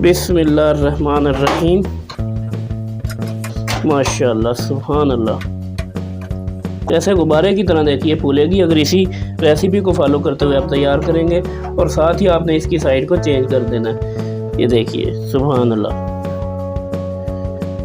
बिस्मिल्लाहिर्रहमानिर्रहीम। माशाअल्लाह, सुभान अल्लाह। जैसे गुब्बारे की तरह देखिए फूलेगी अगर इसी रेसिपी को फॉलो करते हुए आप तैयार करेंगे। और साथ ही आपने इसकी साइड को चेंज कर देना है। ये देखिए, सुभान अल्लाह।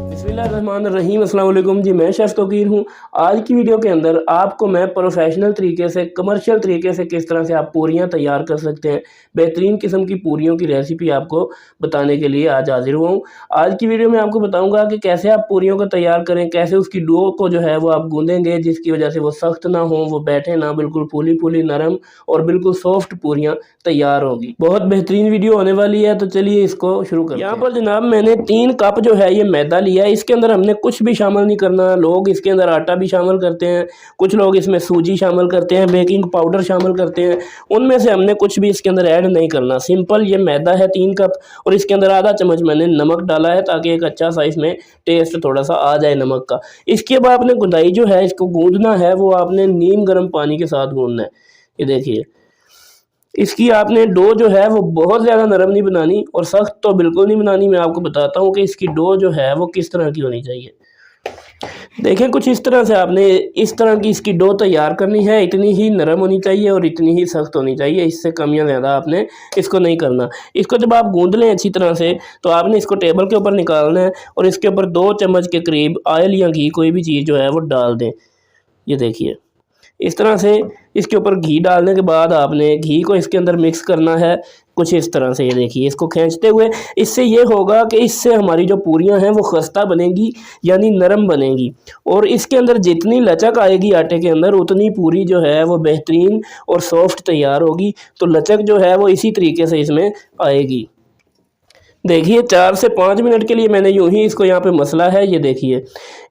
बिस्मिल्लाहिर्रहमानिर्रहीम। अस्सलाम वालेकुम जी, मैं शेफ़ तौकीर हूँ। आज की वीडियो के अंदर आपको मैं प्रोफेशनल तरीके से, कमर्शियल तरीके से किस तरह से आप पूरियाँ तैयार कर सकते हैं, बेहतरीन किस्म की पूरियों की रेसिपी आपको बताने के लिए आज हाजिर हुआ हूँ। आज की वीडियो में आपको बताऊँगा कि कैसे आप पूरियों को तैयार करें, कैसे उसकी डो को जो है वो आप गूँधेंगे जिसकी वजह से वो सख्त ना हो, वो बैठे ना, बिल्कुल फूली फूली नरम और बिल्कुल सॉफ्ट पूरियाँ तैयार होगी। बहुत बेहतरीन वीडियो होने वाली है, तो चलिए इसको शुरू करते हैं। यहाँ पर जनाब मैंने 3 कप जो है ये मैदा लिया है। इसके अंदर हमने कुछ भी शामिल नहीं करना। लोग इसके अंदर आटा भी शामिल करते हैं, कुछ लोग इसमें सूजी शामिल करते हैं, बेकिंग पाउडर शामिल करते हैं। उनमें से हमने कुछ भी इसके अंदर ऐड नहीं करना। सिंपल ये मैदा है 3 कप और इसके अंदर आधा चम्मच मैंने नमक डाला है ताकि एक अच्छा सा इसमें टेस्ट थोड़ा सा आ जाए नमक का। इसके बाद आपने गुंदाई जो है इसको गूंदना है, वो आपने नीम गर्म पानी के साथ गूंदना है। ये देखिए, इसकी आपने डो जो है वो बहुत ज़्यादा नरम नहीं बनानी और सख्त तो बिल्कुल नहीं बनानी। मैं आपको बताता हूँ कि इसकी डो जो है वो किस तरह की होनी चाहिए। देखें, कुछ इस तरह से आपने इस तरह की इसकी डो तैयार करनी है। इतनी ही नरम होनी चाहिए और इतनी ही सख्त होनी चाहिए। इससे कम या ज़्यादा आपने इसको नहीं करना। इसको जब आप गूंद लें अच्छी तरह से तो आपने इसको टेबल के ऊपर निकालना है और इसके ऊपर 2 चम्मच के करीब ऑयल या घी, कोई भी चीज़ जो है वो डाल दें। ये देखिए, इस तरह से इसके ऊपर घी डालने के बाद आपने घी को इसके अंदर मिक्स करना है कुछ इस तरह से। ये देखिए, इसको खींचते हुए, इससे ये होगा कि इससे हमारी जो पूरियां हैं वो खस्ता बनेगी, यानी नरम बनेगी। और इसके अंदर जितनी लचक आएगी आटे के अंदर, उतनी पूरी जो है वो बेहतरीन और सॉफ्ट तैयार होगी। तो लचक जो है वो इसी तरीके से इसमें आएगी। देखिए, 4 से 5 मिनट के लिए मैंने यूं ही इसको यहाँ पे मसला है। ये देखिए,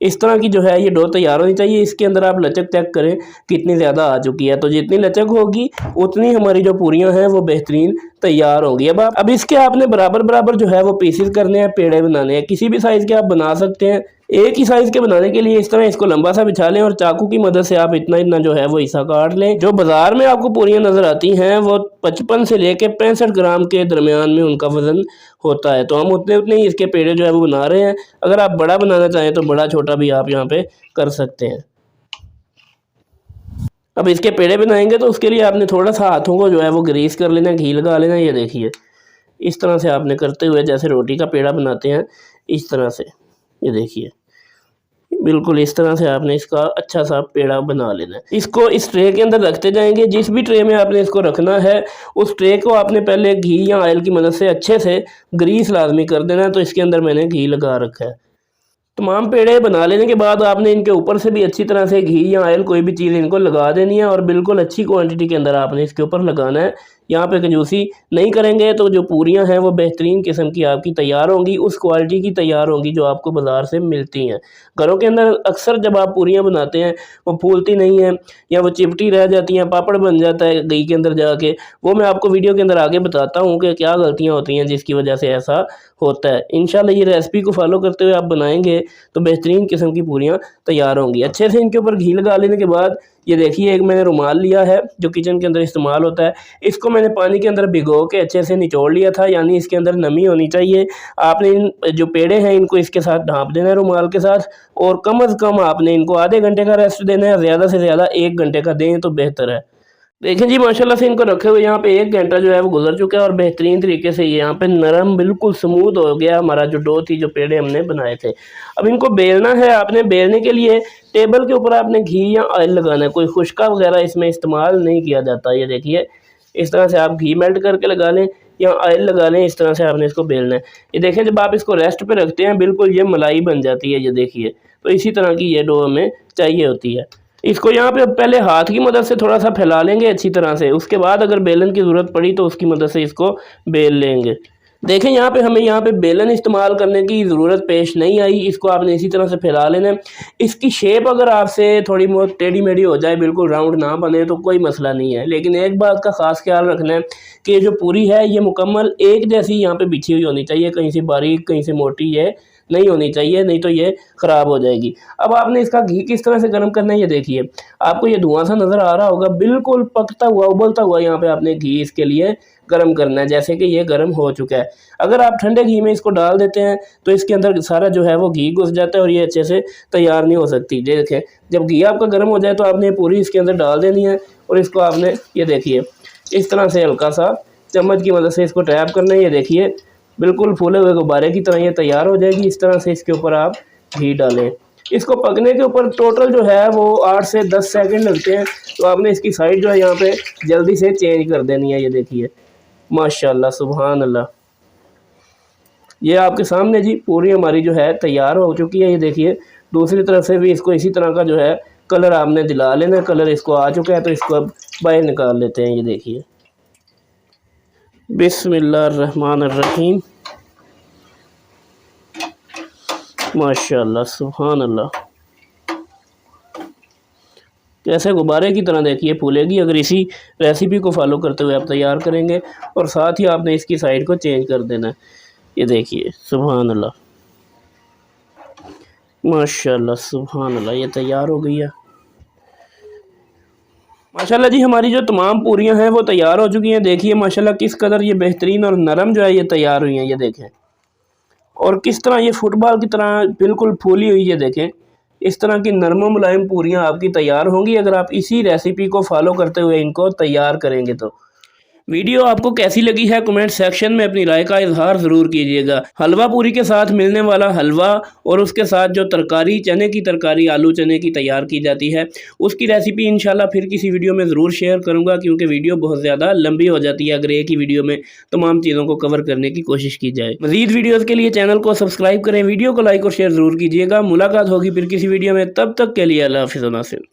इस तरह की जो है ये डो तैयार होनी चाहिए। इसके अंदर आप लचक चेक करें कितनी ज़्यादा आ चुकी है। तो जितनी लचक होगी उतनी हमारी जो पूरियां हैं वो बेहतरीन तैयार होंगी। अब इसके आपने बराबर बराबर जो है वो पीसेस करने हैं, पेड़े बनाने हैं। किसी भी साइज़ के आप बना सकते हैं। एक ही साइज़ के बनाने के लिए इस तरह इसको लंबा सा बिछा लें और चाकू की मदद से आप इतना इतना जो है वो हिस्सा काट लें। जो बाज़ार में आपको पूरियां नज़र आती हैं वो 55 से लेके 65 ग्राम के दरमियान में उनका वज़न होता है। तो हम उतने उतने ही इसके पेड़े जो है वो बना रहे हैं। अगर आप बड़ा बनाना चाहें तो बड़ा छोटा भी आप यहाँ पे कर सकते हैं। अब इसके पेड़े बनाएंगे तो उसके लिए आपने थोड़ा सा हाथों को जो है वो ग्रीस कर लेना, घी लगा लेना। ये देखिए, इस तरह से आपने करते हुए जैसे रोटी का पेड़ा बनाते हैं इस तरह से। ये देखिए, बिल्कुल इस तरह से आपने इसका अच्छा सा पेड़ा बना लेना है। इसको इस ट्रे के अंदर रखते जाएंगे। जिस भी ट्रे में आपने इसको रखना है उस ट्रे को आपने पहले घी या ऑयल की मदद से अच्छे से ग्रीस लाजमी कर देना है। तो इसके अंदर मैंने घी लगा रखा है। तमाम पेड़े बना लेने के बाद आपने इनके ऊपर से भी अच्छी तरह से घी या ऑयल, कोई भी चीज़ इनको लगा देनी है और बिल्कुल अच्छी क्वांटिटी के अंदर आपने इसके ऊपर लगाना है। यहाँ पे कंजूसी नहीं करेंगे तो जो पूरियाँ हैं वो बेहतरीन किस्म की आपकी तैयार होंगी, उस क्वालिटी की तैयार होंगी जो आपको बाज़ार से मिलती हैं। घरों के अंदर अक्सर जब आप पूरियाँ बनाते हैं वो फूलती नहीं हैं या वो चिपटी रह जाती हैं, पापड़ बन जाता है घी के अंदर जाके। वो मैं आपको वीडियो के अंदर आगे बताता हूँ कि क्या गलतियाँ होती हैं जिसकी वजह से ऐसा होता है। इंशाल्लाह ये रेसिपी को फॉलो करते हुए आप बनाएंगे तो बेहतरीन किस्म की पूरियाँ तैयार होंगी। अच्छे से इनके ऊपर घी लगा लेने के बाद ये देखिए, एक मैंने रुमाल लिया है जो किचन के अंदर इस्तेमाल होता है। इसको मैंने पानी के अंदर भिगो के अच्छे से निचोड़ लिया था, यानी इसके अंदर नमी होनी चाहिए। आपने इन जो पेड़े हैं इनको इसके साथ ढाँप देना है रुमाल के साथ और कम अज़ कम आपने इनको आधे घंटे का रेस्ट देना है। ज़्यादा से ज़्यादा 1 घंटे का दें तो बेहतर है। देखें जी, माशाल्लाह से इनको रखे हुए यहाँ पे 1 घंटा जो है वो गुजर चुका है और बेहतरीन तरीके से ये यहाँ पे नरम बिल्कुल स्मूथ हो गया हमारा जो डो थी, जो पेड़े हमने बनाए थे। अब इनको बेलना है। आपने बेलने के लिए टेबल के ऊपर आपने घी या ऑयल लगाना है। कोई खुशका वगैरह इसमें इस्तेमाल नहीं किया जाता। ये देखिए, इस तरह से आप घी मेल्ट करके लगा लें या ऑयल लगा लें। इस तरह से आपने इसको बेलना है। ये देखें, जब आप इसको रेस्ट पे रखते हैं बिल्कुल ये मलाई बन जाती है। ये देखिए, तो इसी तरह की ये डो हमें चाहिए होती है। इसको यहाँ पे पहले हाथ की मदद से थोड़ा सा फैला लेंगे अच्छी तरह से। उसके बाद अगर बेलन की ज़रूरत पड़ी तो उसकी मदद से इसको बेल लेंगे। देखें, यहाँ पे हमें यहाँ पे बेलन इस्तेमाल करने की ज़रूरत पेश नहीं आई। इसको आपने इसी तरह से फैला लेना है। इसकी शेप अगर आपसे थोड़ी बहुत टेढ़ी मेढ़ी हो जाए, बिल्कुल राउंड ना बने तो कोई मसला नहीं है। लेकिन एक बात का ख़ास ख्याल रखना है कि ये जो पूरी है ये मुकम्मल एक जैसी यहाँ पे बिछी हुई होनी चाहिए। कहीं से बारीक, कहीं से मोटी ये नहीं होनी चाहिए, नहीं तो ये ख़राब हो जाएगी। अब आपने इसका घी किस तरह से गर्म करना है ये देखिए। आपको ये धुआं सा नज़र आ रहा होगा, बिल्कुल पकता हुआ, उबलता हुआ यहाँ पे आपने घी इसके लिए गर्म करना है, जैसे कि ये गर्म हो चुका है। अगर आप ठंडे घी में इसको डाल देते हैं तो इसके अंदर सारा जो है वो घी घुस जाता है और ये अच्छे से तैयार नहीं हो सकती। ये देखें, जब घी आपका गर्म हो जाए तो आपने पूरी इसके अंदर डाल देनी है और इसको आपने ये देखिए इस तरह से हल्का सा चम्मच की मदद से इसको टैप करना है। ये देखिए बिल्कुल फूले हुए गुब्बारे की तरह ये तैयार हो जाएगी। इस तरह से इसके ऊपर आप घी डालें। इसको पकने के ऊपर टोटल जो है वो 8 से 10 सेकंड लगते हैं, तो आपने इसकी साइड जो है यहाँ पे जल्दी से चेंज कर देनी है। ये देखिए माशाल्लाह सुभान अल्लाह, ये आपके सामने जी पूरी हमारी जो है तैयार हो चुकी है। ये देखिए दूसरी तरफ से भी इसको इसी तरह का जो है कलर आपने दिला लेना। कलर इसको आ चुका है तो इसको अब बाहर निकाल लेते हैं। ये देखिए बिस्मिल्लाहिर्रहमानिर्रहीम, माशाल्लाह सुभान अल्लाह, कैसे गुब्बारे की तरह देखिए फूलेगी अगर इसी रेसिपी को फॉलो करते हुए आप तैयार करेंगे। और साथ ही आपने इसकी साइड को चेंज कर देना है। ये देखिए सुभान अल्लाह, माशाल्लाह सुभान अल्लाह, ये तैयार हो गई है माशाल्लाह जी। हमारी जो तमाम पूरियां हैं वो तैयार हो चुकी हैं। देखिए माशाल्लाह किस कदर ये बेहतरीन और नरम जो है ये तैयार हुई हैं। ये देखें और किस तरह ये फुटबॉल की तरह बिल्कुल फूली हुई। ये देखें इस तरह की नरम मुलायम पूरियां आपकी तैयार होंगी अगर आप इसी रेसिपी को फॉलो करते हुए इनको तैयार करेंगे। तो वीडियो आपको कैसी लगी है कमेंट सेक्शन में अपनी राय का इजहार ज़रूर कीजिएगा। हलवा पूरी के साथ मिलने वाला हलवा और उसके साथ जो तरकारी चने की तरकारी आलू चने की तैयार की जाती है उसकी रेसिपी इंशाल्लाह फिर किसी वीडियो में ज़रूर शेयर करूंगा, क्योंकि वीडियो बहुत ज़्यादा लंबी हो जाती है अगर एक ही वीडियो में तमाम चीज़ों को कवर करने की कोशिश की जाए। मज़ीद वीडियोज़ के लिए चैनल को सब्सक्राइब करें, वीडियो को लाइक और शेयर ज़रूर कीजिएगा। मुलाकात होगी फिर किसी वीडियो में, तब तक के लिए अल्लाह हाफ़िज़।